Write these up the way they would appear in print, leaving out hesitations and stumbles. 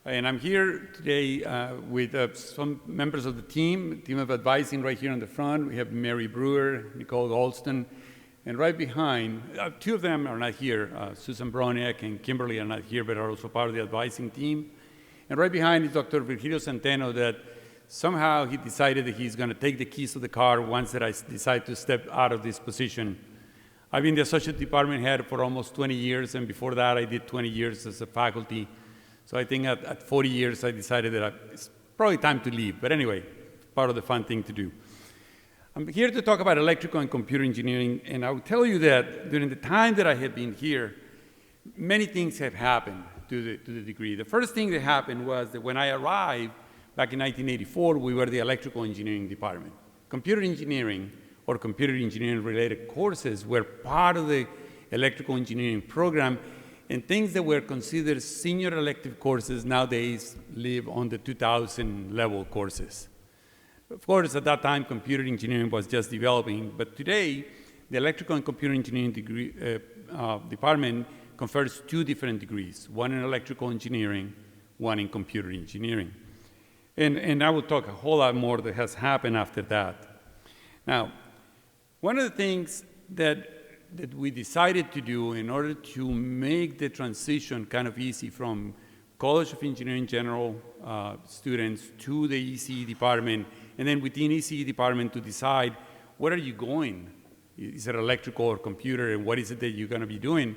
And I'm here today with some members of the team of advising right here in the front. We have Mary Brewer, Nicole Alston, and right behind, two of them are not here. Susan Broniak and Kimberly are not here, but are also part of the advising team. And right behind is Dr. Virgilio Centeno, that somehow he decided that he's going to take the keys to the car once that I decide to step out of this position. I've been the associate department head for almost 20 years, and before that I did 20 years as a faculty. So I think at 40 years I decided that it's probably time to leave. But anyway, part of the fun thing to do. I'm here to talk about electrical and computer engineering, and I will tell you that during the time that I have been here, many things have happened to the degree. The first thing that happened was that when I arrived back in 1984, we were the electrical engineering department. Computer engineering or computer engineering related courses were part of the electrical engineering program, and things that were considered senior elective courses nowadays live on the 2000 level courses. Of course, at that time, computer engineering was just developing, but today, the electrical and computer engineering department confers two different degrees, one in electrical engineering, one in computer engineering. And I will talk a whole lot more that has happened after that. Now, one of the things that we decided to do in order to make the transition kind of easy from College of Engineering General students to the ECE department, and then within ECE department to decide, where are you going? Is it electrical or computer, and what is it that you're going to be doing?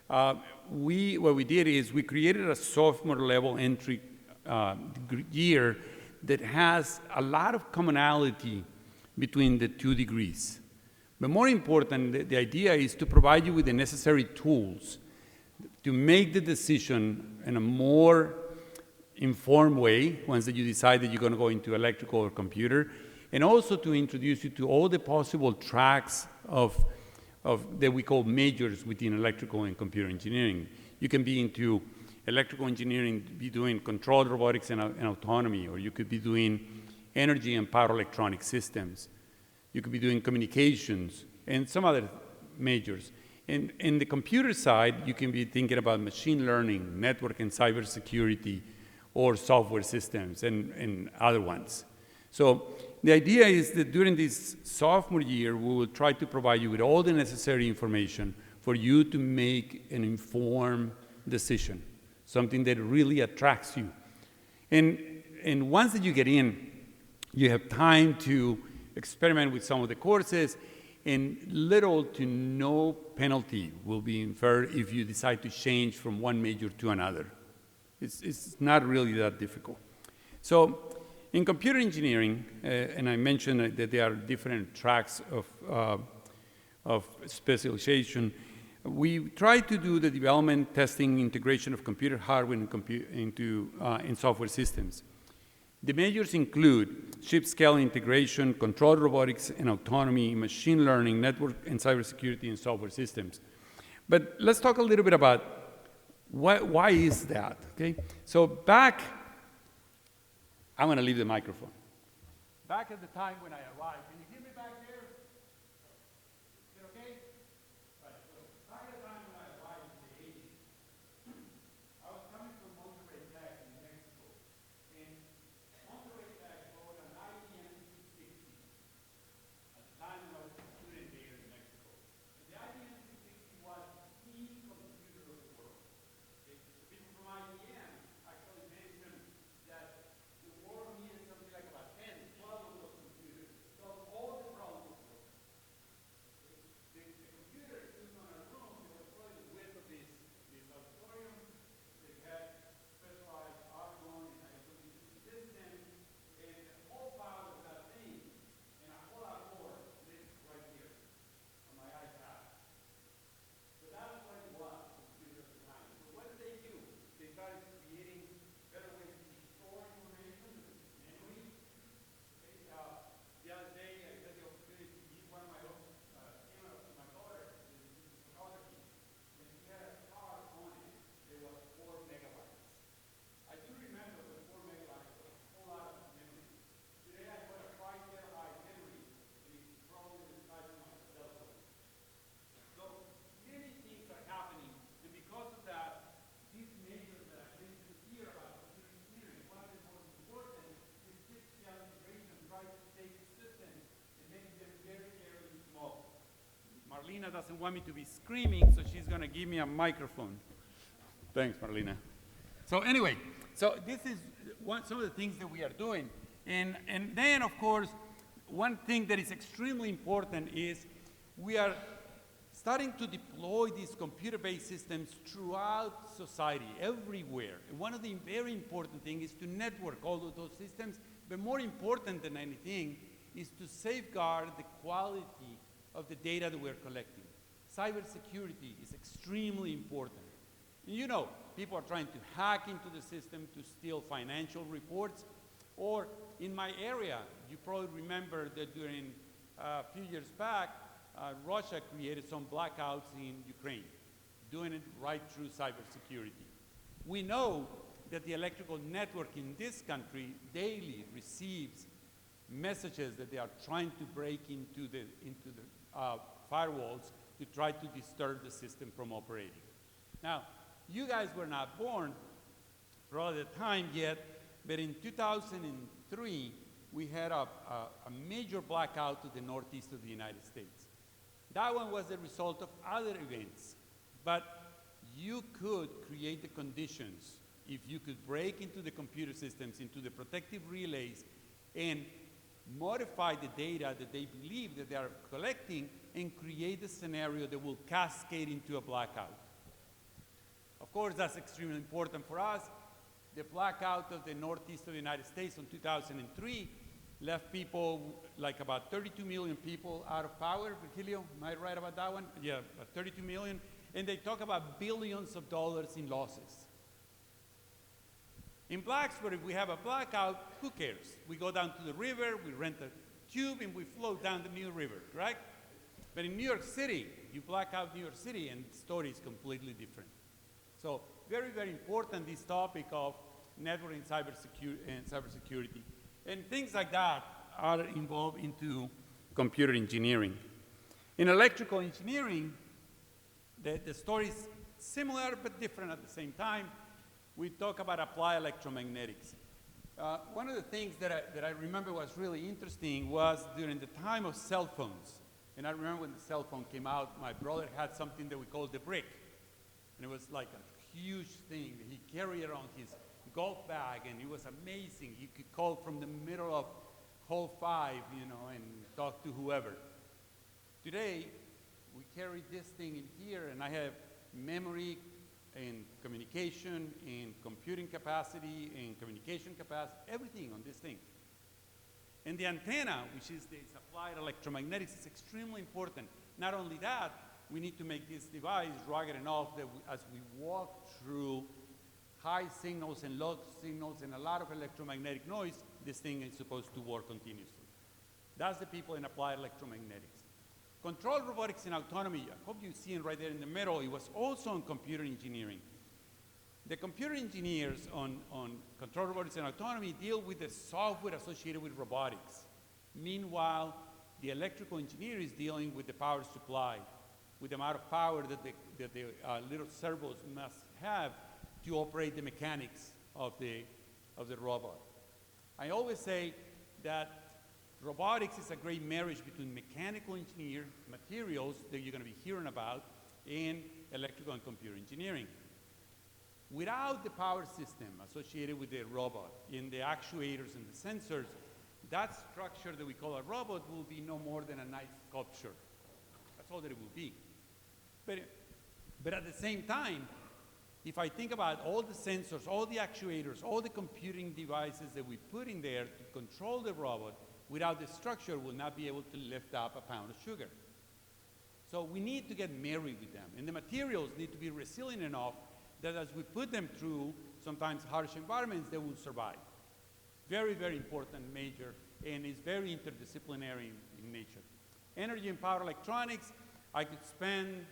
What we did is we created a sophomore level entry year that has a lot of commonality between the two degrees. But more important, the idea is to provide you with the necessary tools to make the decision in a more informed way once that you decide that you're going to go into electrical or computer, and also to introduce you to all the possible tracks of that we call majors within electrical and computer engineering. You can be into electrical engineering, be doing controlled robotics and autonomy, or you could be doing energy and power electronic systems. You could be doing communications and some other majors. And in the computer side, you can be thinking about machine learning, network and cybersecurity, or software systems and other ones. So the idea is that during this sophomore year, we will try to provide you with all the necessary information for you to make an informed decision, something that really attracts you. And once that you get in, you have time to experiment with some of the courses, and little to no penalty will be incurred if you decide to change from one major to another. It's not really that difficult. So in computer engineering, and I mentioned that there are different tracks of specialization, we try to do the development, testing, integration of computer hardware in software systems. The majors include chip-scale integration, controlled robotics and autonomy, machine learning, network and cybersecurity, and software systems. But let's talk a little bit about why is that, okay? So back, I'm going to leave the microphone. Back at the time when I arrived, can you hear me back there? Is it okay? Right, so back at the time when I arrived in the 80s, I was coming from Monterrey, Tech in Mexico. And Monterrey Tech bought an IBM 260 at the time when I was a student there in Mexico. And the IBM 260 was the computer of the world. The people from IBM actually mentioned that the world needed something like about 10, 12 of those computers. So all Marlena doesn't want me to be screaming, so she's going to give me a microphone. Thanks, Marlena. So anyway, so this is some of the things that we are doing. And then, of course, one thing that is extremely important is we are starting to deploy these computer-based systems throughout society, everywhere. And one of the very important things is to network all of those systems, but more important than anything is to safeguard the quality of the data that we're collecting. Cybersecurity is extremely important. You know, people are trying to hack into the system to steal financial reports, or in my area, you probably remember that during a few years back, Russia created some blackouts in Ukraine, doing it right through cybersecurity. We know that the electrical network in this country daily receives messages that they are trying to break into the firewalls to try to disturb the system from operating. Now, you guys were not born probably at the time yet, but in 2003, we had a major blackout to the northeast of the United States. That one was the result of other events, but you could create the conditions if you could break into the computer systems, into the protective relays, and modify the data that they believe that they are collecting and create a scenario that will cascade into a blackout. Of course, that's extremely important for us. The blackout of the northeast of the United States in 2003 left people, like about 32 million people out of power. Virgilio, am I right about that one? Yeah, about 32 million. And they talk about billions of dollars in losses. In Blacksburg, if we have a blackout, who cares? We go down to the river, we rent a tube, and we float down the New River, correct? But in New York City, you black out New York City, and the story is completely different. So very, very important, this topic of networking cybersecurity. And things like that are involved into computer engineering. In electrical engineering, the story is similar but different at the same time. We talk about applied electromagnetics. One of the things that I remember was really interesting was during the time of cell phones. And I remember when the cell phone came out, my brother had something that we called the brick. And it was like a huge thing that he carried around his golf bag, and it was amazing. You could call from the middle of hole 5, you know, and talk to whoever. Today, we carry this thing in here, and I have memory and communication and computing capacity and communication capacity, everything on this thing. And the antenna, which is the applied electromagnetics, is extremely important. Not only that, we need to make this device rugged enough that as we walk through high signals and low signals and a lot of electromagnetic noise, this thing is supposed to work continuously. That's the people in applied electromagnetics. Control robotics and autonomy, I hope you see it right there in the middle, it was also on computer engineering. The computer engineers on control robotics and autonomy deal with the software associated with robotics. Meanwhile, the electrical engineer is dealing with the power supply, with the amount of power that the little servos must have to operate the mechanics of the robot. I always say that robotics is a great marriage between mechanical engineer, materials that you're going to be hearing about, and electrical and computer engineering. Without the power system associated with the robot, in the actuators and the sensors, that structure that we call a robot will be no more than a nice sculpture. That's all that it will be. But at the same time, if I think about all the sensors, all the actuators, all the computing devices that we put in there to control the robot, without the structure, we'll not be able to lift up a pound of sugar. So we need to get married with them. And the materials need to be resilient enough that as we put them through sometimes harsh environments, they will survive. Very, very important, major, and it's very interdisciplinary in nature. Energy and power electronics, I could spend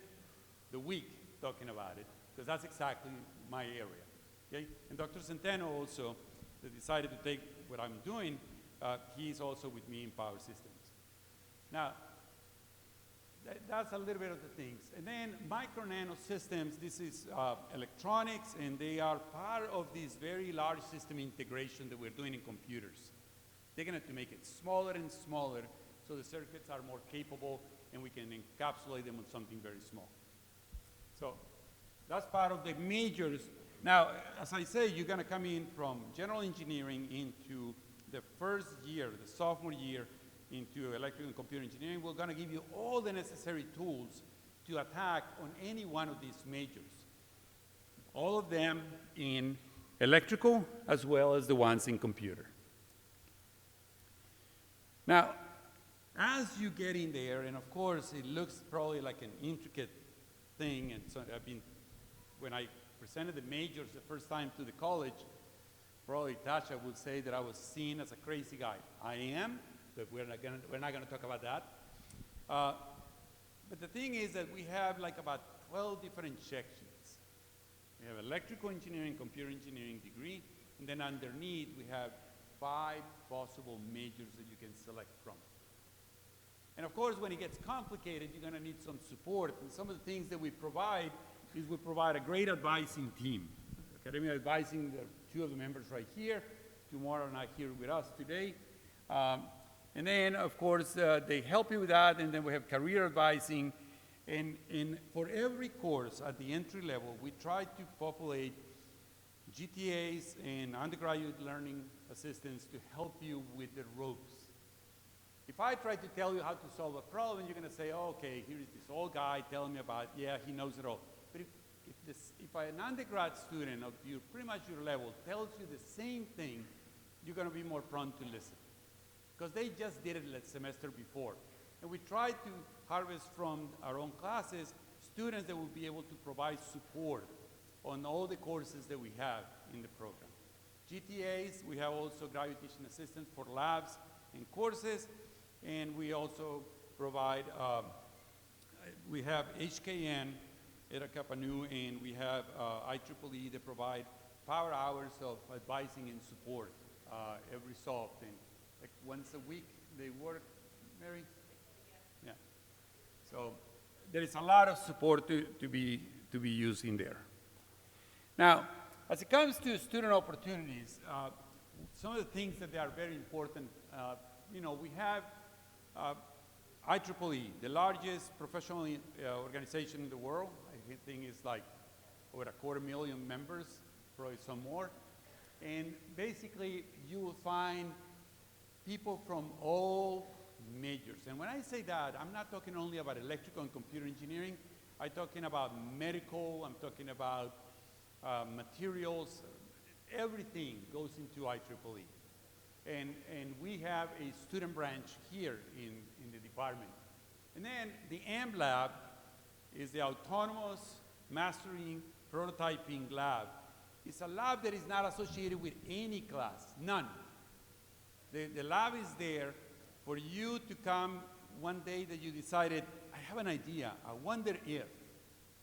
the week talking about it, because that's exactly my area. Okay? And Dr. Centeno also decided to take what I'm doing. He's also with me in power systems. Now, that's a little bit of the things. And then micro nano systems, this is electronics, and they are part of this very large system integration that we're doing in computers. They're going to make it smaller and smaller so the circuits are more capable and we can encapsulate them on something very small. So that's part of the majors. Now, as I say, you're going to come in from general engineering into the first year, the sophomore year, into electrical and computer engineering. We're going to give you all the necessary tools to attack on any one of these majors. All of them in electrical as well as the ones in computer. Now, as you get in there, and of course it looks probably like an intricate thing, and so when I presented the majors the first time to the college, probably Tasha would say that I was seen as a crazy guy. I am, but we're not gonna talk about that. But the thing is that we have like about 12 different sections. We have electrical engineering, computer engineering degree, and then underneath we have 5 possible majors that you can select from. And of course, when it gets complicated, you're gonna need some support, and some of the things that we provide is we provide a great advising team. Academic advising, there are 2 of the members right here. Tomorrow are not here with us today. And then, of course, they help you with that, and then we have career advising. And for every course at the entry level, we try to populate GTAs and undergraduate learning assistants to help you with the ropes. If I try to tell you how to solve a problem, you're going to say, oh, okay, here's this old guy telling me about, yeah, he knows it all. But if an undergrad student of pretty much your level tells you the same thing, you're going to be more prone to listen, because they just did it the semester before. And we try to harvest from our own classes students that will be able to provide support on all the courses that we have in the program. GTAs, we have also graduate teaching assistants for labs and courses, and we also provide, we have HKN at Kapanu, and we have IEEE that provide power hours of advising and support every so often. Like once a week they work, Mary? Yeah. So there is a lot of support to be used in there. Now, as it comes to student opportunities, some of the things that are very important, you know, we have IEEE, the largest professional organization in the world. I think it's like over 250,000 members, probably some more. And basically, you will find people from all majors. And when I say that, I'm not talking only about electrical and computer engineering. I'm talking about medical, I'm talking about materials. Everything goes into IEEE. And we have a student branch here in the department. And then the AMP lab is the Autonomous Mastering Prototyping Lab. It's a lab that is not associated with any class, none. The lab is there for you to come one day that you decided, I have an idea, I wonder if,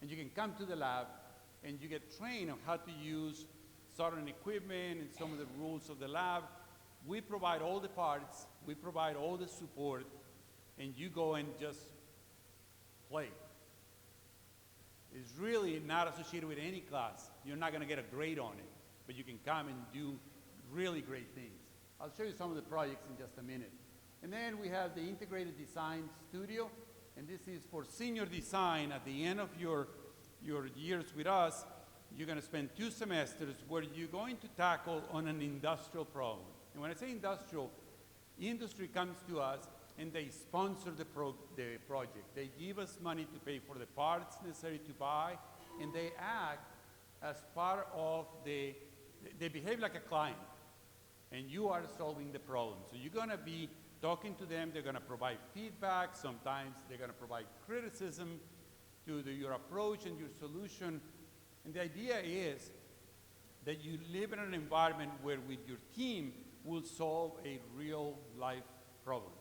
and you can come to the lab and you get trained on how to use certain equipment and some of the rules of the lab. We provide all the parts, we provide all the support, and you go and just play. It's really not associated with any class. You're not going to get a grade on it, but you can come and do really great things. I'll show you some of the projects in just a minute. And then we have the Integrated Design Studio, and this is for senior design. At the end of your years with us, you're going to spend 2 semesters where you're going to tackle on an industrial problem. And when I say industrial, industry comes to us and they sponsor the project. They give us money to pay for the parts necessary to buy, and they act as part of they behave like a client, and you are solving the problem. So you're going to be talking to them, they're going to provide feedback, sometimes they're going to provide criticism to your approach and your solution. And the idea is that you live in an environment where with your team will solve a real life problem.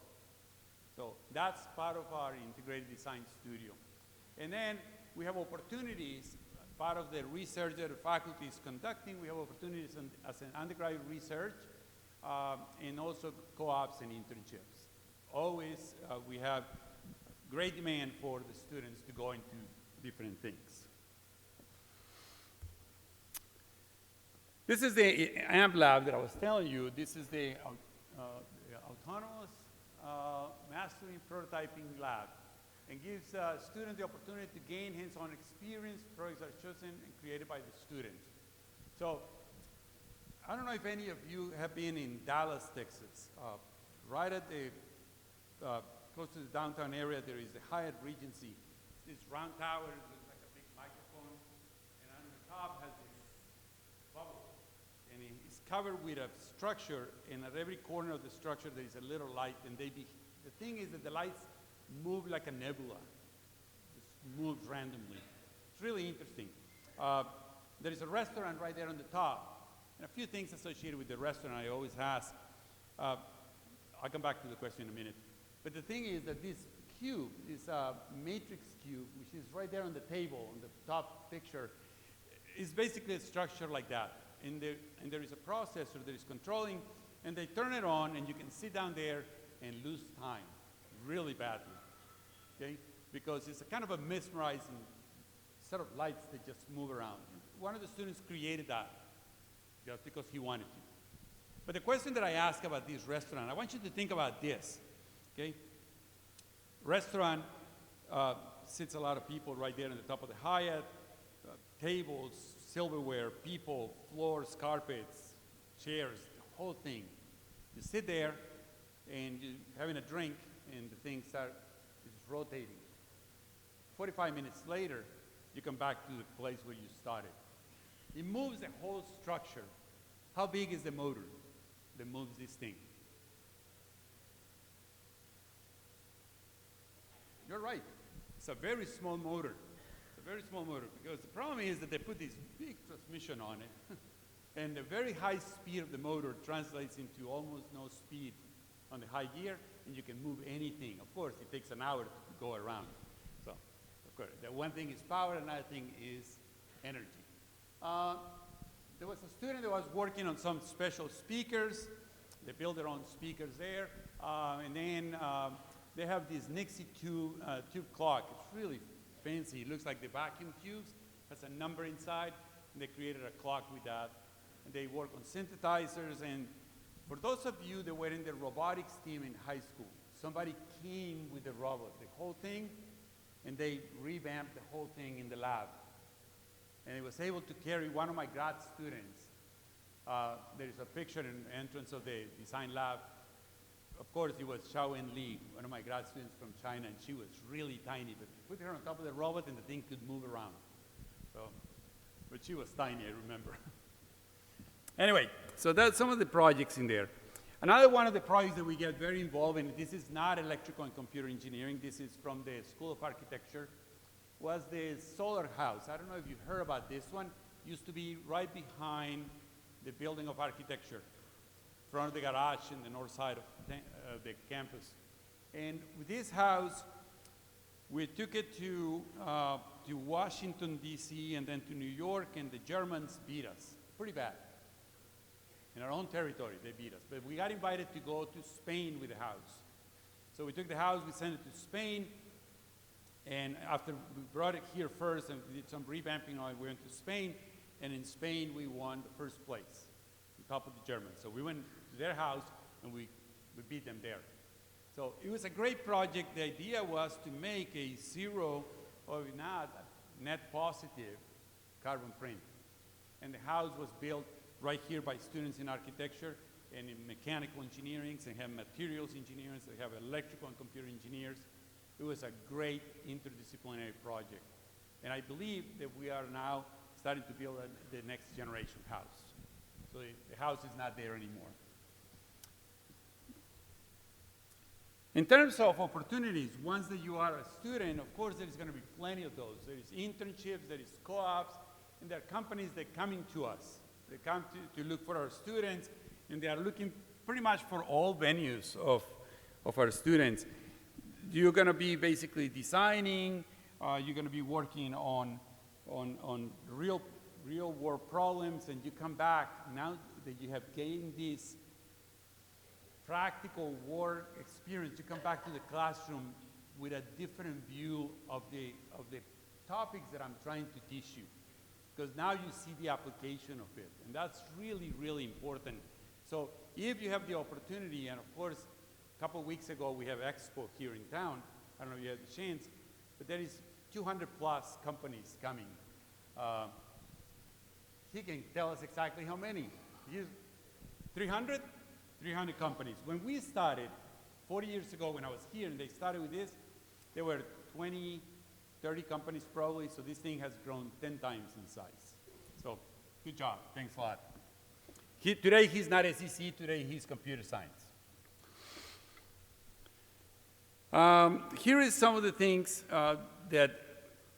So that's part of our Integrated Design Studio. And then we have opportunities, part of the research that the faculty is conducting, we have opportunities as an undergraduate research, and also co-ops and internships. Always we have great demand for the students to go into different things. This is the AMP lab that I was telling you. This is the Autonomous Mastering Prototyping Lab. and gives students the opportunity to gain hands-on experience. Projects are chosen and created by the students. So I don't know if any of you have been in Dallas, Texas. Right at the, close to the downtown area, there is the Hyatt Regency. This round tower looks like a big microphone, and on the top has this bubble. And it's covered with a structure, and at every corner of the structure there is a little light, and the thing is that the lights move like a nebula. Just moves randomly. It's really interesting. There is a restaurant right there on the top, and a few things associated with the restaurant I always ask. I'll come back to the question in a minute. But the thing is that this cube, this matrix cube, which is right there on the table, on the top picture, is basically a structure like that. And there is a processor that is controlling, and they turn it on, and you can sit down there and lose time really badly, okay? Because it's a kind of a mesmerizing set of lights that just move around. One of the students created that just because he wanted to. But the question that I ask about this restaurant, I want you to think about this, okay? Restaurant sits a lot of people right there on the top of the Hyatt, tables, silverware, people, floors, carpets, chairs, the whole thing. You sit there and you're having a drink and the thing is rotating. 45 minutes later, you come back to the place where you started. It moves the whole structure. How big is the motor that moves this thing? You're right. It's a very small motor. It's a very small motor because the problem is that they put this big transmission on it and the very high speed of the motor translates into almost no speed on the high gear, and you can move anything. Of course, it takes an hour to go around. So, of course, the one thing is power, another thing is energy. There was a student that was working on some special speakers. They built their own speakers there. And then they have this Nixie tube clock. It's really fancy. It looks like the vacuum tubes. It has a number inside. And they created a clock with that. And they work on synthesizers. And for those of you that were in the robotics team in high school, somebody came with the robot, the whole thing, and they revamped the whole thing in the lab. And it was able to carry one of my grad students. There is a picture in the entrance of the design lab. Of course, it was Xiaowen Li, one of my grad students from China, and she was really tiny, but put her on top of the robot and the thing could move around. So, but she was tiny, I remember. Anyway, so that's some of the projects in there. Another one of the projects that we get very involved in, this is not electrical and computer engineering, this is from the School of Architecture, was the solar house. I don't know if you've heard about this one. It used to be right behind the building of architecture, in front of the garage in the north side of the campus. And with this house, we took it to Washington, D.C., and then to New York, and the Germans beat us pretty bad. In our own territory, they beat us. But we got invited to go to Spain with the house. So we took the house, we sent it to Spain, and after we brought it here first and we did some revamping on it, we went to Spain, and in Spain we won the first place, on top of the Germans. So we went to their house and we beat them there. So it was a great project. The idea was to make a zero, or not, net positive carbon print. And the house was built right here by students in architecture and in mechanical engineering. They have materials engineers, they have electrical and computer engineers. It was a great interdisciplinary project. And I believe that we are now starting to build the next generation house. So the house is not there anymore. In terms of opportunities, once that you are a student, of course there is going to be plenty of those. There is internships, there is co-ops, and there are companies that come into us. They come to look for our students, and they are looking pretty much for all venues of our students. You're going to be basically designing, you're going to be working on real world problems, and you come back, now that you have gained this practical work experience, you come back to the classroom with a different view of the topics that I'm trying to teach you. Because now you see the application of it, and that's really, really important. So if you have the opportunity, and of course, a couple of weeks ago we have Expo here in town, I don't know if you had the chance, but there is 200 plus companies coming. He can tell us exactly how many. 300? 300 companies. When we started, 40 years ago when I was here and they started with this, there were 20, 30 companies probably, so this thing has grown 10 times in size. So, good job. Thanks a lot. Today he's not SEC, today he's computer science. Here is some of the things that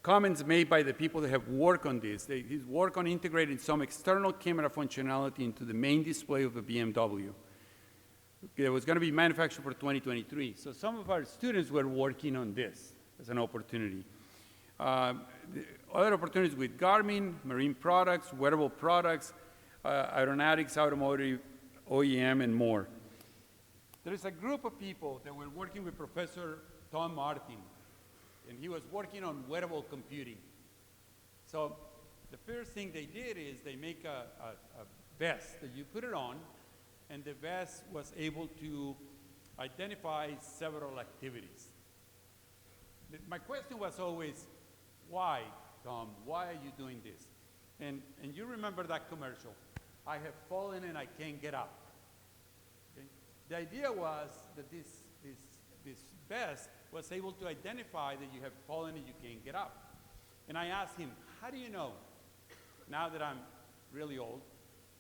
comments made by the people that have worked on this. He's worked on integrating some external camera functionality into the main display of the BMW. It was going to be manufactured for 2023. So some of our students were working on this as an opportunity. Other opportunities with Garmin, marine products, wearable products, aeronautics, automotive, OEM, and more. There is a group of people that were working with Professor Tom Martin, and he was working on wearable computing. So the first thing they did is they make a vest that you put it on, and the vest was able to identify several activities. My question was always, why, Tom? Why are you doing this? And you remember that commercial, I have fallen and I can't get up. Okay? The idea was that this vest was able to identify that you have fallen and you can't get up. And I asked him, how do you know? Now that I'm really old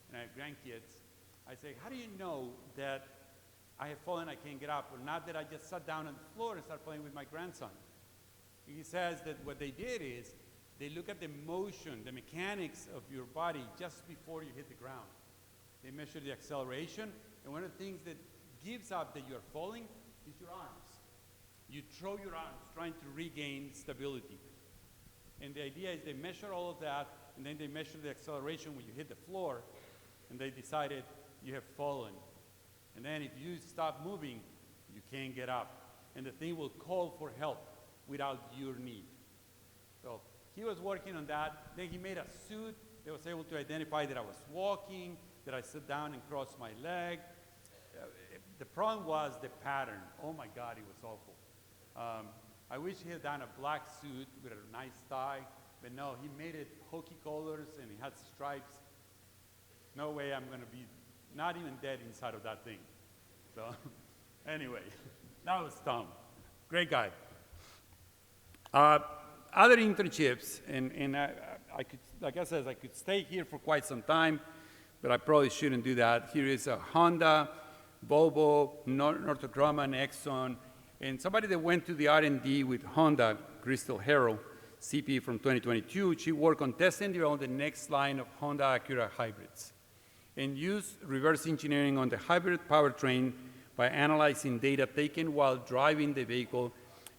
and I have grandkids, I say, how do you know that I have fallen, I can't get up, or not that I just sat down on the floor and started playing with my grandson? He says that what they did is they look at the motion, the mechanics of your body just before you hit the ground. They measure the acceleration, and one of the things that gives up that you're falling is your arms. You throw your arms trying to regain stability. And the idea is they measure all of that, and then they measure the acceleration when you hit the floor, and they decided you have fallen. And then if you stop moving, you can't get up. And the thing will call for help without your need. So he was working on that. Then he made a suit that was able to identify that I was walking, that I sit down and cross my leg. The problem was the pattern. Oh my God, it was awful. I wish he had done a black suit with a nice tie, but no, he made it hokey colors and it had stripes. No way I'm going to be not even dead inside of that thing. So anyway, that was Tom. Great guy. Other internships, and I could, like I said, I could stay here for quite some time, but I probably shouldn't do that. Here is a Honda, Volvo, Northrop Grumman, Exxon, and somebody that went to the R&D with Honda, Crystal Harrell, CPE from 2022. She worked on testing on the next line of Honda Acura hybrids and used reverse engineering on the hybrid powertrain by analyzing data taken while driving the vehicle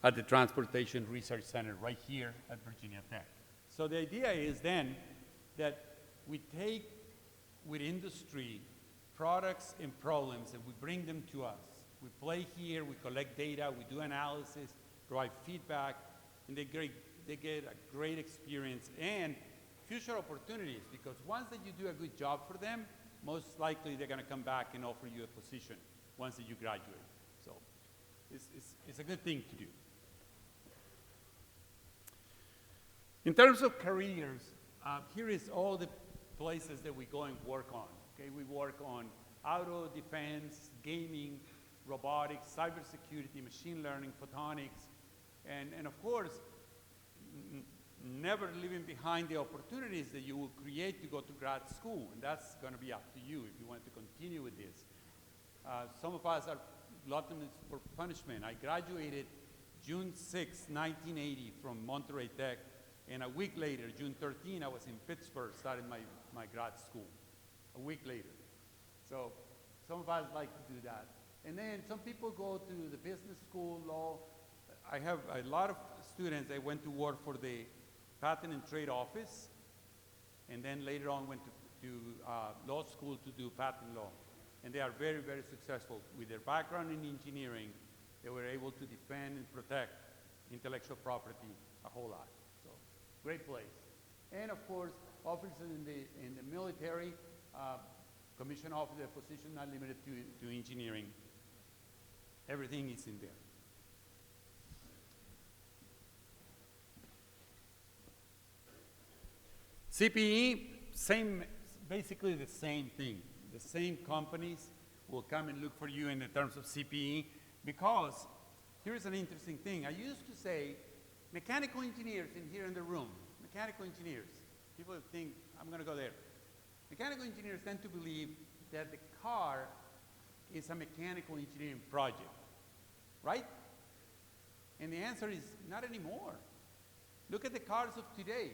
at the Transportation Research Center right here at Virginia Tech. So the idea is then that we take with industry products and problems and we bring them to us. We play here, we collect data, we do analysis, provide feedback, and they get a great experience and future opportunities, because once that you do a good job for them, most likely they're going to come back and offer you a position once that you graduate. So it's a good thing to do. In terms of careers, here is all the places that we go and work on. Okay, we work on auto, defense, gaming, robotics, cybersecurity, machine learning, photonics, and of course, never leaving behind the opportunities that you will create to go to grad school, and that's going to be up to you if you want to continue with this. Some of us are gluttons for punishment. I graduated June 6, 1980 from Monterey Tech, and a week later, June 13, I was in Pittsburgh, starting my grad school, a week later. So some of us like to do that. And then some people go to the business school, law. I have a lot of students that went to work for the Patent and Trade Office, and then later on went to law school to do patent law. And they are very, very successful. With their background in engineering, they were able to defend and protect intellectual property a whole lot. So, great place. And of course, officers in the military, commission officer position not limited to engineering. Everything is in there. CPE, basically the same thing. The same companies will come and look for you in the terms of CPE, because here's an interesting thing. I used to say mechanical engineers in here in the room, mechanical engineers, people think I'm going to go there. Mechanical engineers tend to believe that the car is a mechanical engineering project, right? And the answer is not anymore. Look at the cars of today.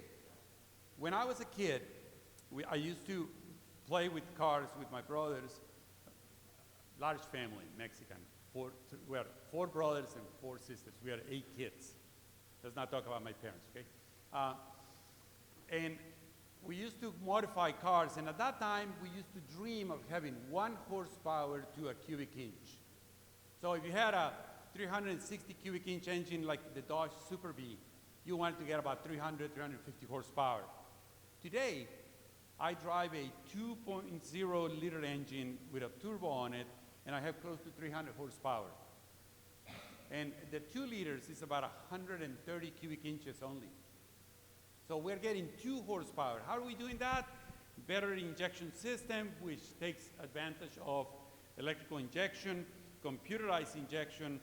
When I was a kid, I used to play with cars with my brothers, large family, Mexican. We had 4 brothers and 4 sisters. We had 8 kids. Let's not talk about my parents, okay? And we used to modify cars, and at that time, we used to dream of having 1 horsepower to a cubic inch. So if you had a 360 cubic inch engine like the Dodge Super Bee, you wanted to get about 300, 350 horsepower. Today, I drive a 2.0 liter engine with a turbo on it, and I have close to 300 horsepower. And the 2 liters is about 130 cubic inches only. So we're getting 2 horsepower. How are we doing that? Better injection system, which takes advantage of electrical injection, computerized injection,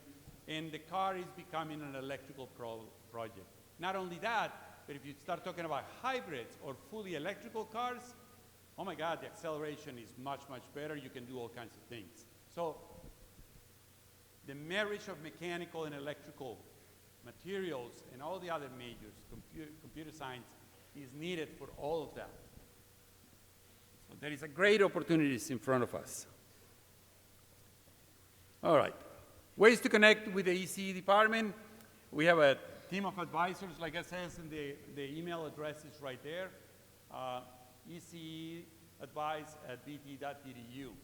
and the car is becoming an electrical project. Not only that, but if you start talking about hybrids or fully electrical cars, oh my God, the acceleration is much, much better. You can do all kinds of things. So the marriage of mechanical and electrical materials and all the other majors, computer science, is needed for all of that. So there is a great opportunities in front of us. All right. Ways to connect with the ECE department. We have a team of advisors, like I said, and the email address is right there. eceadvice@bt.edu.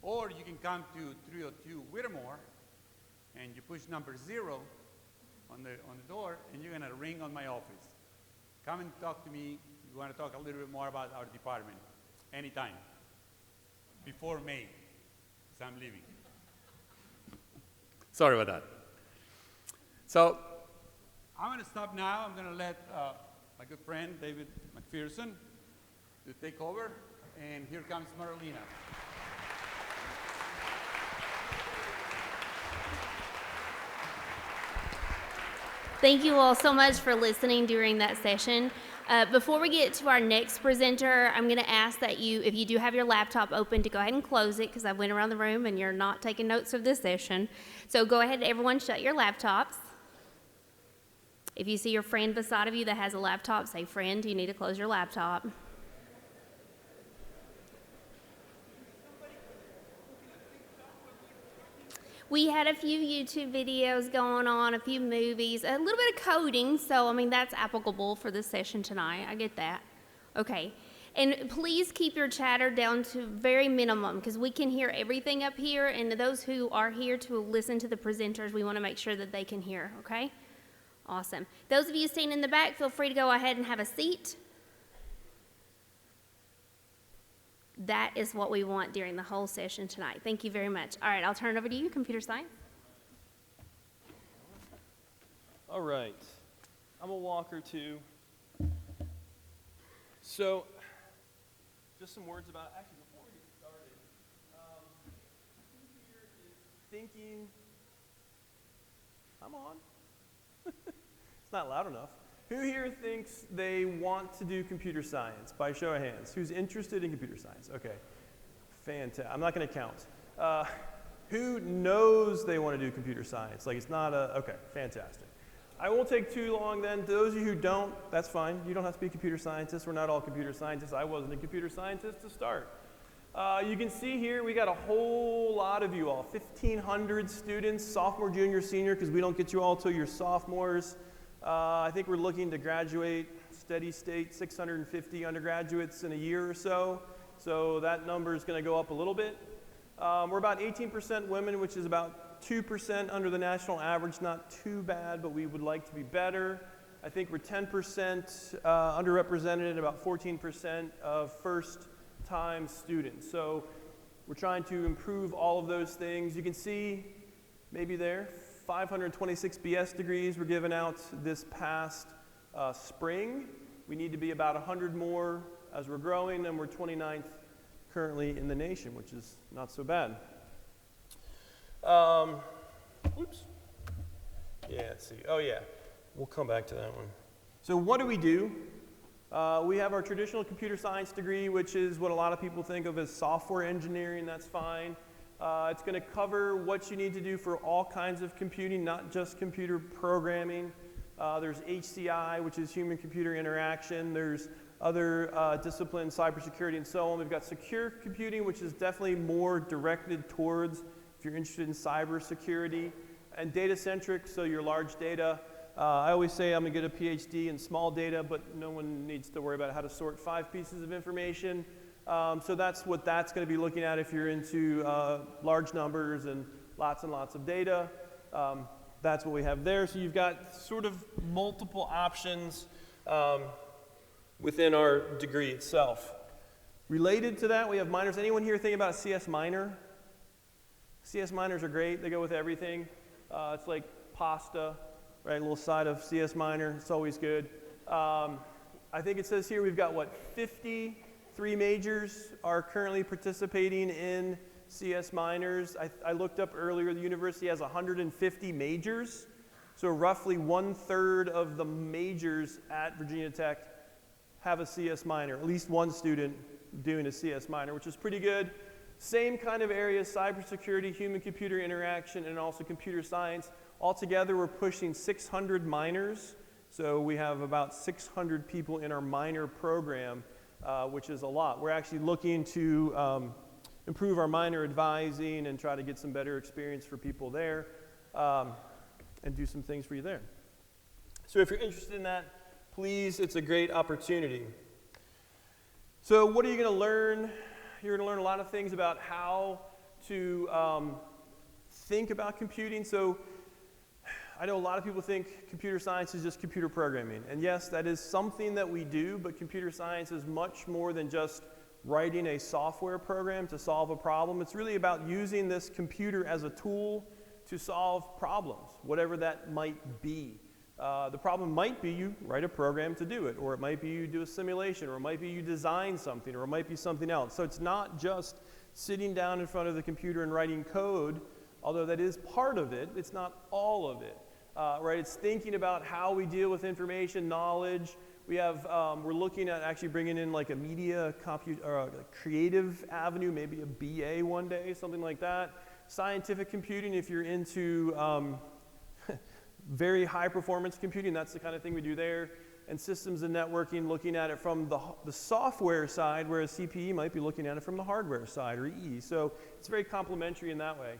Or you can come to 302 Whittemore, and you push number 0 on the door, and you're going to ring on my office. Come and talk to me. You want to talk a little bit more about our department anytime before May, because I'm leaving. Sorry about that. So I'm going to stop now. I'm going to let my good friend David McPherson to take over, and here comes Marlena. Thank you all so much for listening during that session. Before we get to our next presenter, I'm going to ask that you, if you do have your laptop open, to go ahead and close it, because I went around the room and you're not taking notes of this session. So go ahead, everyone, shut your laptops. If you see your friend beside of you that has a laptop, say, friend, you need to close your laptop. We had a few YouTube videos going on, a few movies, a little bit of coding, so I mean that's applicable for this session tonight. I get that. Okay. And please keep your chatter down to very minimum, because we can hear everything up here, and those who are here to listen to the presenters, we want to make sure that they can hear, okay? Awesome. Those of you staying in the back, feel free to go ahead and have a seat. That is what we want during the whole session tonight. Thank you very much. All right, I'll turn it over to you, computer science. All right. I'm a walker too. So, just some words about, actually before we get started, who here is thinking, I'm on. It's not loud enough. Who here thinks they want to do computer science? By show of hands. Who's interested in computer science? Okay. Fantastic. I'm not going to count. Who knows they want to do computer science? Like it's not a, okay, fantastic. I won't take too long then. Those of you who don't, that's fine. You don't have to be a computer scientist. We're not all computer scientists. I wasn't a computer scientist to start. You can see here we got a whole lot of you all, 1,500 students, sophomore, junior, senior, because we don't get you all till you're sophomores. I think we're looking to graduate steady state 650 undergraduates in a year or so. So that number is going to go up a little bit. We're about 18% women, which is about 2% under the national average. Not too bad, but we would like to be better. I think we're 10% underrepresented and about 14% of first-time students. So we're trying to improve all of those things. You can see maybe there, 526 BS degrees were given out this past spring. We need to be about 100 more as we're growing, and we're 29th currently in the nation, which is not so bad. Oops. Yeah, let's see. Oh, yeah. We'll come back to that one. So what do? We have our traditional computer science degree, which is what a lot of people think of as software engineering. That's fine. It's going to cover what you need to do for all kinds of computing, not just computer programming. There's HCI, which is human-computer interaction. There's other disciplines, cybersecurity, and so on. We've got secure computing, which is definitely more directed towards if you're interested in cybersecurity, and data-centric, so your large data. I always say I'm going to get a PhD in small data, but no one needs to worry about how to sort 5 pieces of information. So that's what that's going to be looking at if you're into large numbers and lots of data. That's what we have there. So you've got sort of multiple options within our degree itself. Related to that, we have minors. Anyone here think about a CS minor? CS minors are great. They go with everything. It's like pasta, right? A little side of CS minor. It's always good. I think it says here we've got, 53 majors are currently participating in CS minors. I looked up earlier, the university has 150 majors. So roughly 1/3 of the majors at Virginia Tech have a CS minor, at least one student doing a CS minor, which is pretty good. Same kind of areas, cybersecurity, human-computer interaction, and also computer science. Altogether, we're pushing 600 minors. So we have about 600 people in our minor program, which is a lot. We're actually looking to improve our minor advising and try to get some better experience for people there and do some things for you there. So if you're interested in that, please, it's a great opportunity. So what are you going to learn? You're going to learn a lot of things about how to think about computing. So I know a lot of people think computer science is just computer programming. And yes, that is something that we do, but computer science is much more than just writing a software program to solve a problem. It's really about using this computer as a tool to solve problems, whatever that might be. The problem might be you write a program to do it, or it might be you do a simulation, or it might be you design something, or it might be something else. So it's not just sitting down in front of the computer and writing code, although that is part of it. It's not all of it, right? It's thinking about how we deal with information, knowledge. We have, we're looking at actually bringing in like a media, a creative avenue, maybe a BA one day, something like that. Scientific computing, if you're into very high performance computing, that's the kind of thing we do there. And systems and networking, looking at it from the software side, whereas CPE might be looking at it from the hardware side, or EE. So it's very complementary in that way.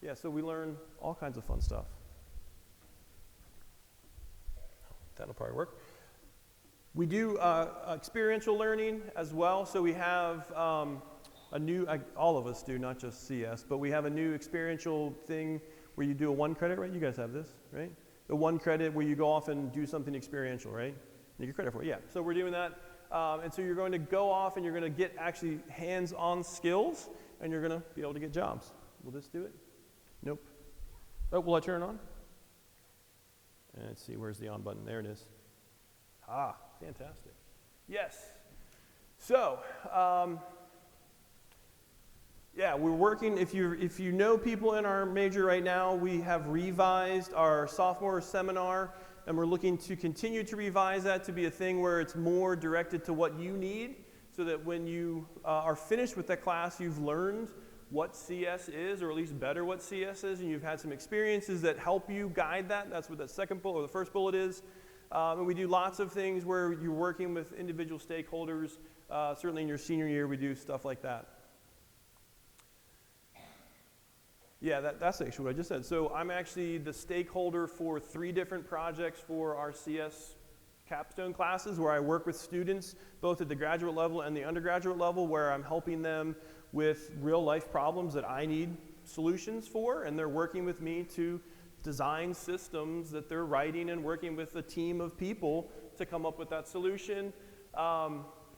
Yeah, so we learn all kinds of fun stuff. That'll probably work. We do experiential learning as well. So we have a new, all of us do, not just CS, but we have a new experiential thing where you do a 1 credit, right? You guys have this, right? The 1 credit where you go off and do something experiential, right? You get credit for it, yeah. So we're doing that. And so you're going to go off and you're going to get actually hands-on skills, and you're going to be able to get jobs. Will this do it? Nope. Oh, will I turn it on? Let's see, where's the on button? There it is. Ah, fantastic. Yes. So, yeah, we're working, if you know people in our major right now, we have revised our sophomore seminar, and we're looking to continue to revise that to be a thing where it's more directed to what you need, so that when you are finished with that class, you've learned what CS is, or at least better what CS is, and you've had some experiences that help you guide that. That's what that second bullet, or the first bullet is. And we do lots of things where you're working with individual stakeholders. Certainly in your senior year, we do stuff like that. Yeah, that's actually what I just said. So I'm actually the stakeholder for 3 different projects for our CS capstone classes, where I work with students both at the graduate level and the undergraduate level, where I'm helping them with real life problems that I need solutions for, and they're working with me to design systems that they're writing and working with a team of people to come up with that solution.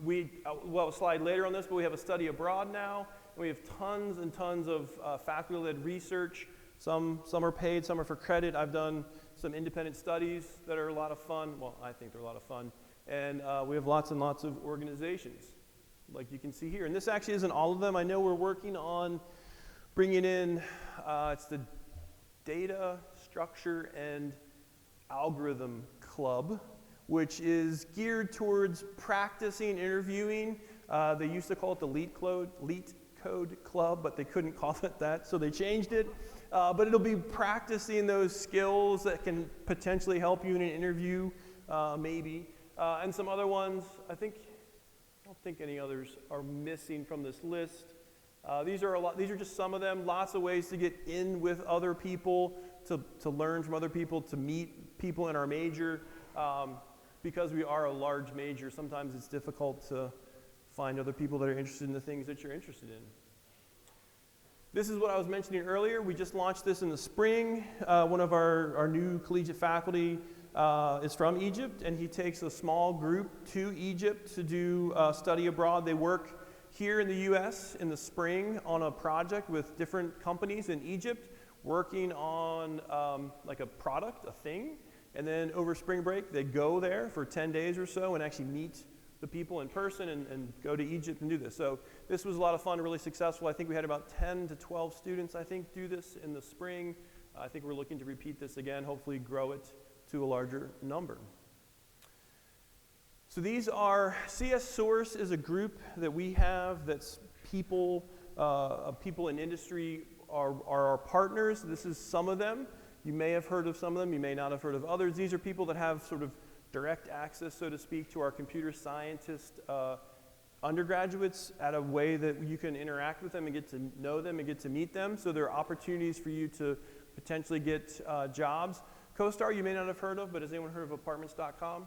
We'll slide later on this, but we have a study abroad now. We have tons and tons of faculty-led research. Some are paid, some are for credit. I've done some independent studies that are a lot of fun. Well, I think they're a lot of fun. And we have lots and lots of organizations, like you can see here. And this actually isn't all of them. I know we're working on bringing in, it's the Data Structure and Algorithm Club, which is geared towards practicing interviewing. They used to call it the Leet Code Club, but they couldn't call it that, so they changed it. But it'll be practicing those skills that can potentially help you in an interview, maybe. And some other ones, I don't think any others are missing from this list. These are just some of them. Lots of ways to get in with other people, to learn from other people, to meet people in our major. Because we are a large major, sometimes it's difficult to find other people that are interested in the things that you're interested in. This is what I was mentioning earlier. We just launched this in the spring. One of our new collegiate faculty is from Egypt, and he takes a small group to Egypt to do study abroad. They work here in the U.S. in the spring on a project with different companies in Egypt, working on like a product, a thing. And then over spring break, they go there for 10 days or so and actually meet the people in person and go to Egypt and do this. So this was a lot of fun, really successful. I think we had about 10 to 12 students, I think, do this in the spring. I think we're looking to repeat this again, hopefully grow it to a larger number. So these are, CS Source is a group that we have that's people in industry are our partners. This is some of them. You may have heard of some of them, you may not have heard of others. These are people that have sort of direct access, so to speak, to our computer scientist undergraduates at a way that you can interact with them and get to know them and get to meet them. So there are opportunities for you to potentially get jobs. CoStar you may not have heard of, but has anyone heard of apartments.com?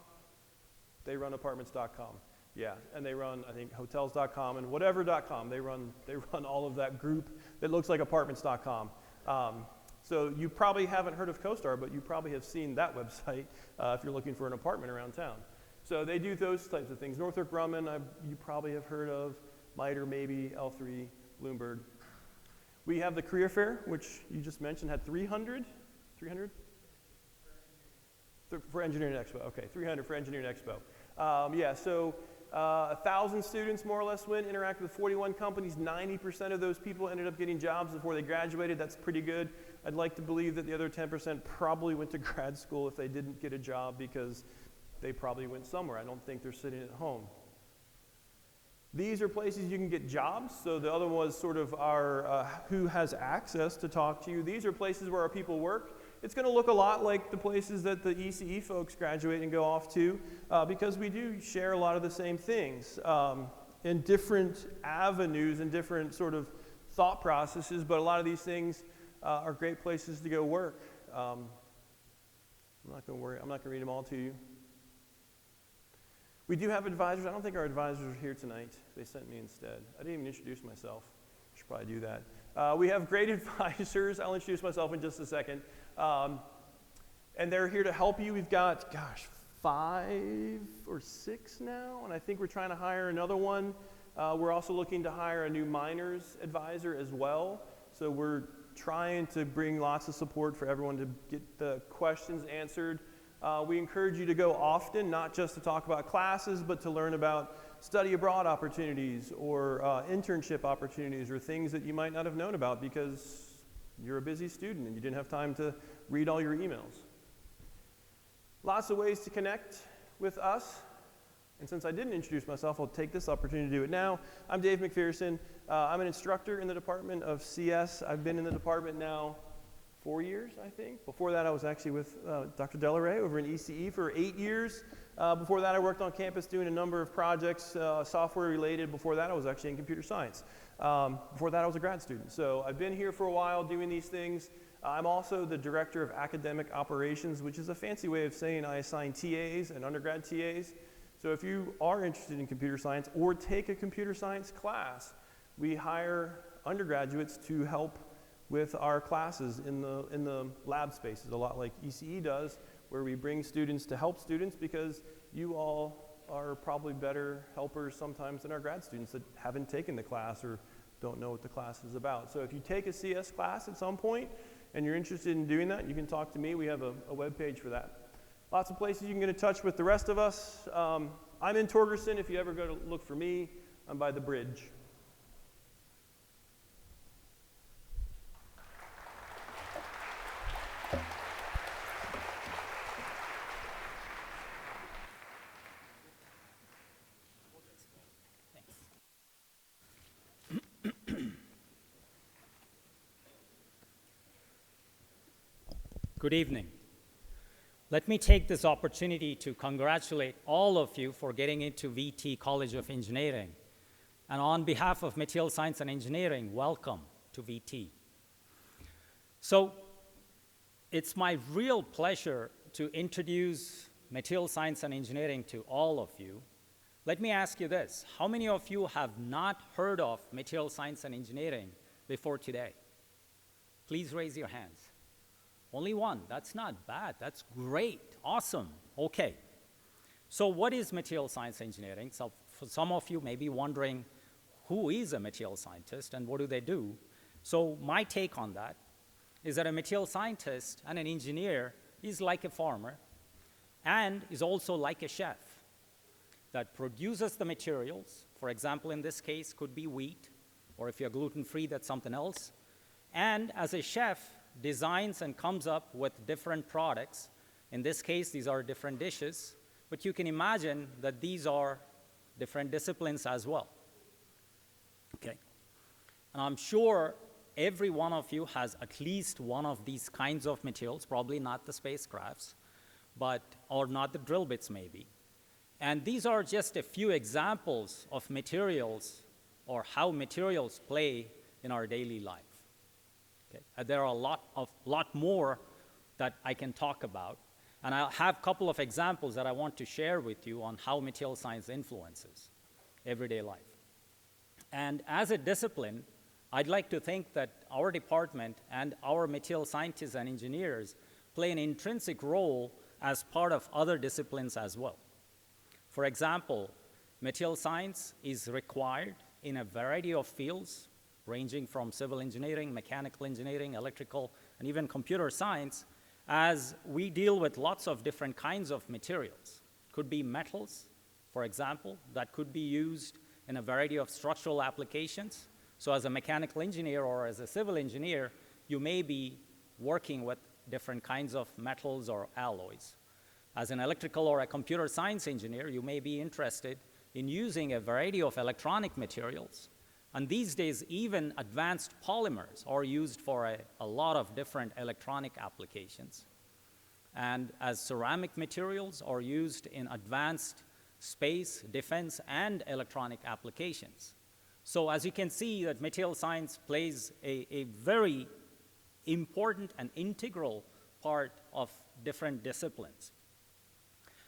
They run apartments.com. Yeah, and they run, I think, hotels.com and whatever.com. They run all of that group that looks like apartments.com. So you probably haven't heard of CoStar, but you probably have seen that website if you're looking for an apartment around town. So they do those types of things. Northrop Grumman, you probably have heard of, MITRE maybe, L3, Bloomberg. We have the career fair, which you just mentioned had 300? For Engineering Expo, okay, 300 for Engineering Expo. Yeah, so 1,000 students more or less went, interacted with 41 companies. 90% of those people ended up getting jobs before they graduated. That's pretty good. I'd like to believe that the other 10% probably went to grad school if they didn't get a job because they probably went somewhere. I don't think they're sitting at home. These are places you can get jobs. So the other one was sort of our who has access to talk to you. These are places where our people work. It's going to look a lot like the places that the ECE folks graduate and go off to because we do share a lot of the same things in different avenues and different sort of thought processes, but a lot of these things are great places to go work. I'm not going to read them all to you. We do have advisors. I don't think our advisors are here tonight. They sent me instead. I didn't even introduce myself. I should probably do that. We have great advisors. I'll introduce myself in just a second. And they're here to help you. We've got, 5 or 6 now, and I think we're trying to hire another one. We're also looking to hire a new minors advisor as well. So we're trying to bring lots of support for everyone to get the questions answered. We encourage you to go often, not just to talk about classes, but to learn about study abroad opportunities or internship opportunities or things that you might not have known about because you're a busy student and you didn't have time to read all your emails. Lots of ways to connect with us. And since I didn't introduce myself, I'll take this opportunity to do it now. I'm Dave McPherson. I'm an instructor in the Department of CS. I've been in the department now 4 years, I think. Before that, I was actually with Dr. Delaray over in ECE for 8 years. Before that, I worked on campus doing a number of projects, software related. Before that, I was actually in computer science. Before that, I was a grad student. So I've been here for a while doing these things. I'm also the Director of Academic Operations, which is a fancy way of saying I assign TAs and undergrad TAs. So if you are interested in computer science or take a computer science class, we hire undergraduates to help with our classes in the lab spaces, a lot like ECE does, where we bring students to help students because you all are probably better helpers sometimes than our grad students that haven't taken the class or don't know what the class is about. So if you take a CS class at some point, and you're interested in doing that, you can talk to me. We have a web page for that. Lots of places you can get in touch with the rest of us. I'm in Torgerson. If you ever go to look for me, I'm by the bridge. Good evening. Let me take this opportunity to congratulate all of you for getting into VT College of Engineering. And on behalf of Material Science and Engineering, welcome to VT. So it's my real pleasure to introduce Material Science and Engineering to all of you. Let me ask you this. How many of you have not heard of Material Science and Engineering before today? Please raise your hands. Only one. That's not bad. That's great. Awesome. Okay. So what is material science engineering? So for some of you may be wondering, who is a material scientist and what do they do? So my take on that is that a material scientist and an engineer is like a farmer and is also like a chef that produces the materials. For example, in this case, could be wheat, or if you're gluten-free, that's something else. And as a chef, designs and comes up with different products. In this case, these are different dishes, but you can imagine that these are different disciplines as well. Okay. And I'm sure every one of you has at least one of these kinds of materials, probably not the spacecrafts, or not the drill bits maybe. And these are just a few examples of materials or how materials play in our daily life. Okay. There are a lot more that I can talk about, and I have a couple of examples that I want to share with you on how material science influences everyday life. And as a discipline, I'd like to think that our department and our material scientists and engineers play an intrinsic role as part of other disciplines as well. For example, material science is required in a variety of fields, ranging from civil engineering, mechanical engineering, electrical, and even computer science, as we deal with lots of different kinds of materials. Could be metals, for example, that could be used in a variety of structural applications. So as a mechanical engineer or as a civil engineer, you may be working with different kinds of metals or alloys. As an electrical or a computer science engineer, you may be interested in using a variety of electronic materials. And these days, even advanced polymers are used for a lot of different electronic applications. And as ceramic materials are used in advanced space, defense, and electronic applications. So as you can see, that material science plays a very important and integral part of different disciplines.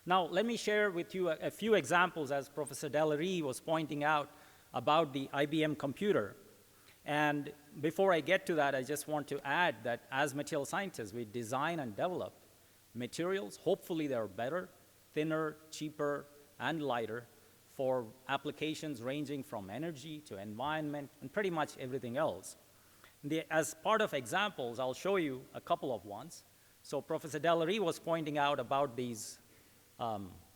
Now, let me share with you a few examples, as Professor Delary was pointing out, about the IBM computer. And before I get to that, I just want to add that as material scientists, we design and develop materials. Hopefully they're better, thinner, cheaper, and lighter for applications ranging from energy to environment and pretty much everything else. As part of examples, I'll show you a couple of ones. So Professor Delary was pointing out about these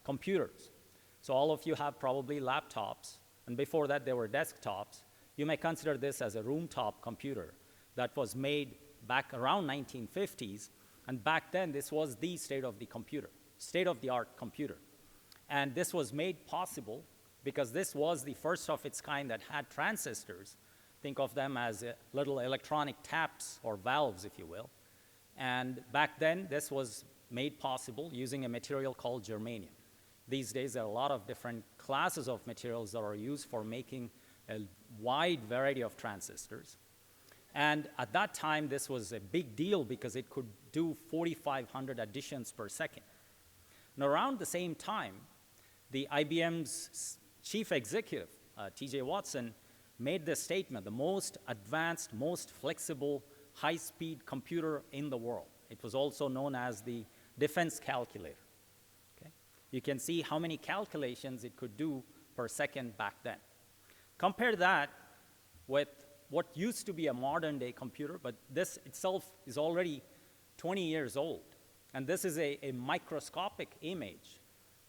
computers. So all of you have probably laptops. And before that, there were desktops. You may consider this as a room-top computer that was made back around 1950s. And back then, this was the state-of-the-art computer. And this was made possible because this was the first of its kind that had transistors. Think of them as little electronic taps or valves, if you will. And back then, this was made possible using a material called germanium. These days, there are a lot of different classes of materials that are used for making a wide variety of transistors. And at that time, this was a big deal because it could do 4,500 additions per second. And around the same time, the IBM's chief executive, T.J. Watson, made this statement, the most advanced, most flexible, high-speed computer in the world. It was also known as the defense calculator. You can see how many calculations it could do per second back then. Compare that with what used to be a modern day computer, but this itself is already 20 years old. And this is a microscopic image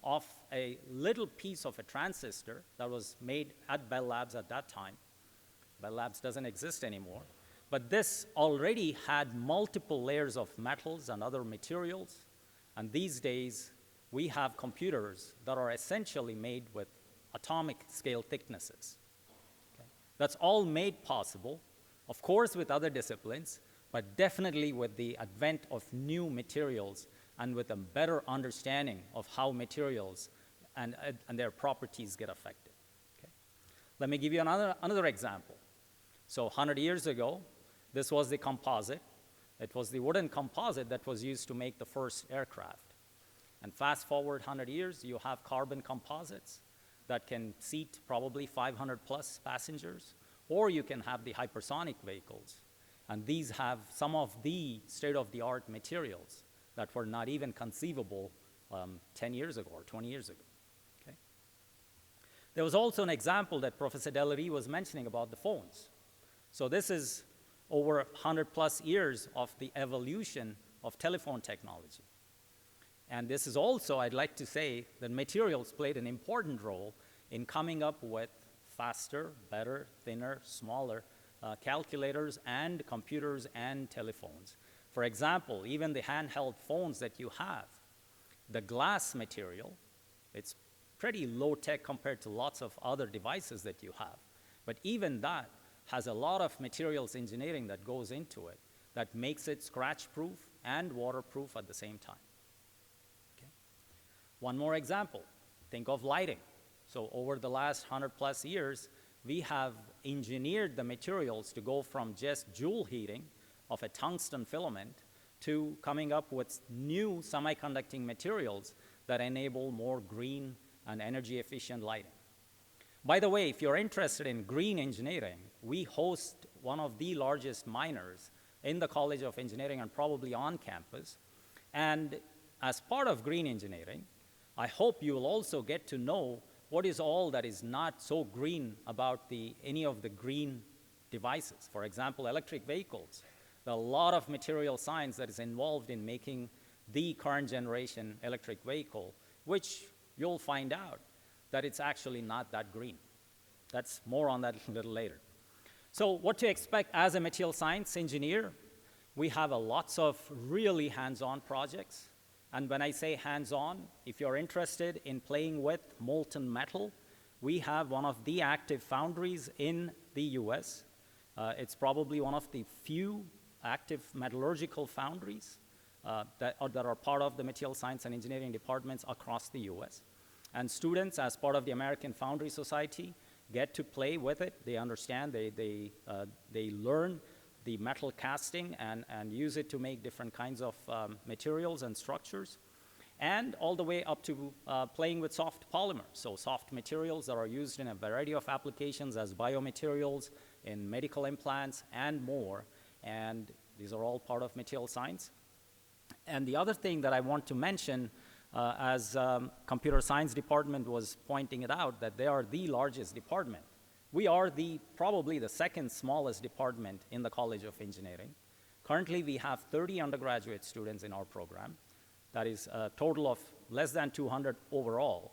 of a little piece of a transistor that was made at Bell Labs at that time. Bell Labs doesn't exist anymore. But this already had multiple layers of metals and other materials. And these days, we have computers that are essentially made with atomic scale thicknesses. Okay? That's all made possible, of course, with other disciplines, but definitely with the advent of new materials and with a better understanding of how materials and their properties get affected. Okay? Let me give you another example. So 100 years ago, this was the composite. It was the wooden composite that was used to make the first aircraft. And fast forward 100 years, you have carbon composites that can seat probably 500 plus passengers, or you can have the hypersonic vehicles. And these have some of the state-of-the-art materials that were not even conceivable 10 years ago or 20 years ago. Okay? There was also an example that Professor Delary was mentioning about the phones. So this is over 100 plus years of the evolution of telephone technology. And this is also, I'd like to say, that materials played an important role in coming up with faster, better, thinner, smaller calculators and computers and telephones. For example, even the handheld phones that you have, the glass material, it's pretty low tech compared to lots of other devices that you have. But even that has a lot of materials engineering that goes into it that makes it scratch-proof and waterproof at the same time. One more example, think of lighting. So over the last 100 plus years, we have engineered the materials to go from just joule heating of a tungsten filament to coming up with new semiconducting materials that enable more green and energy efficient lighting. By the way, if you're interested in green engineering, we host one of the largest miners in the College of Engineering and probably on campus. And as part of green engineering, I hope you will also get to know what is all that is not so green about any of the green devices. For example, electric vehicles. There are a lot of material science that is involved in making the current generation electric vehicle, which you'll find out that it's actually not that green. That's more on that a little later. So what to expect as a material science engineer? We have lots of really hands-on projects. And when I say hands-on, if you're interested in playing with molten metal, we have one of the active foundries in the US. It's probably one of the few active metallurgical foundries that are part of the material science and engineering departments across the US. And students, as part of the American Foundry Society, get to play with it. They understand, they learn the metal casting and use it to make different kinds of materials and structures, and all the way up to playing with soft polymers, so soft materials that are used in a variety of applications as biomaterials, in medical implants, and more. And these are all part of material science. And the other thing that I want to mention, as computer science department was pointing it out, that they are the largest department. We are probably the second smallest department in the College of Engineering. Currently, we have 30 undergraduate students in our program. That is a total of less than 200 overall.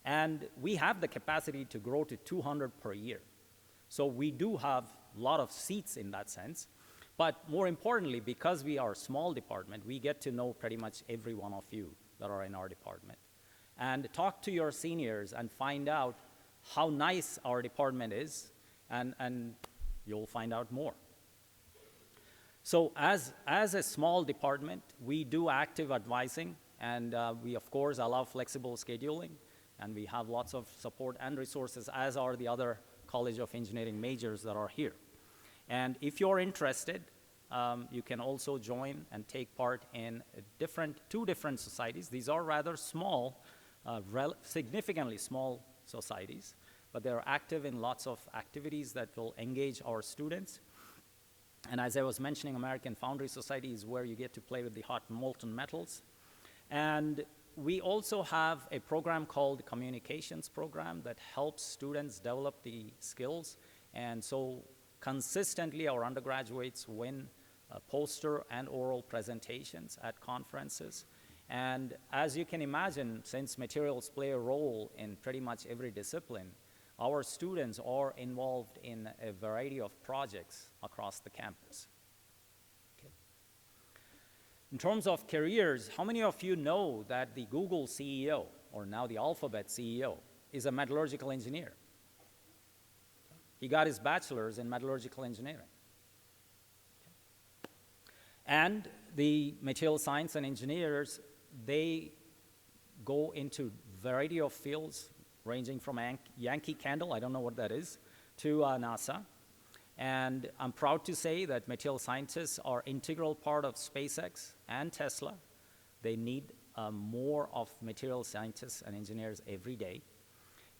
And we have the capacity to grow to 200 per year. So we do have a lot of seats in that sense. But more importantly, because we are a small department, we get to know pretty much every one of you that are in our department. And talk to your seniors and find out how nice our department is, and you'll find out more. So as a small department, we do active advising, and we, of course, allow flexible scheduling, and we have lots of support and resources, as are the other College of Engineering majors that are here. And if you're interested, you can also join and take part in two different societies. These are rather small, significantly small societies, but they're active in lots of activities that will engage our students. And as I was mentioning, American Foundry Society is where you get to play with the hot molten metals. And we also have a program called Communications Program that helps students develop the skills. And so Consistently, our undergraduates win poster and oral presentations at conferences. And as you can imagine, since materials play a role in pretty much every discipline, our students are involved in a variety of projects across the campus. Okay. In terms of careers, how many of you know that the Google CEO, or now the Alphabet CEO, is a metallurgical engineer? He got his bachelor's in metallurgical engineering. And the material science and engineers, they go into variety of fields ranging from Yankee Candle, I don't know what that is, to NASA. And I'm proud to say that material scientists are integral part of SpaceX and Tesla. They need more of material scientists and engineers every day.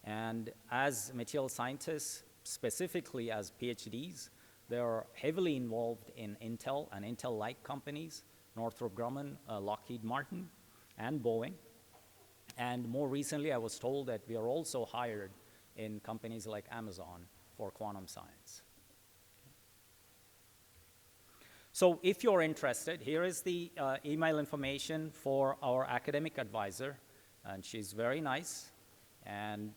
And as material scientists, specifically as PhDs, they are heavily involved in Intel and Intel-like companies, Northrop Grumman, Lockheed Martin, and Boeing. And more recently, I was told that we are also hired in companies like Amazon for quantum science. So if you're interested, here is the email information for our academic advisor, and she's very nice, and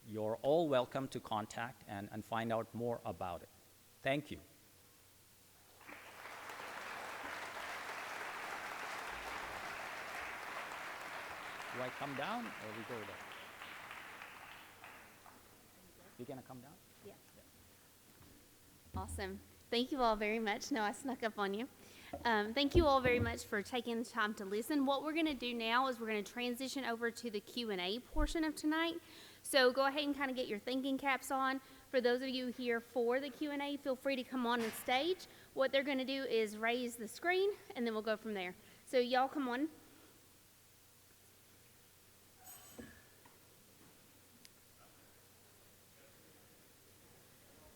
you're all welcome to contact and find out more about it. Thank you. Do I come down or we go there? You gonna come down? Yeah. Awesome. Thank you all very much. No, I snuck up on you. Thank you all very much for taking the time to listen. What we're going to do now is we're going to transition over to the Q&A portion of tonight. So go ahead and kind of get your thinking caps on. For those of you here for the Q&A, feel free to come on stage. What they're going to do is raise the screen, and then we'll go from there. So y'all come on.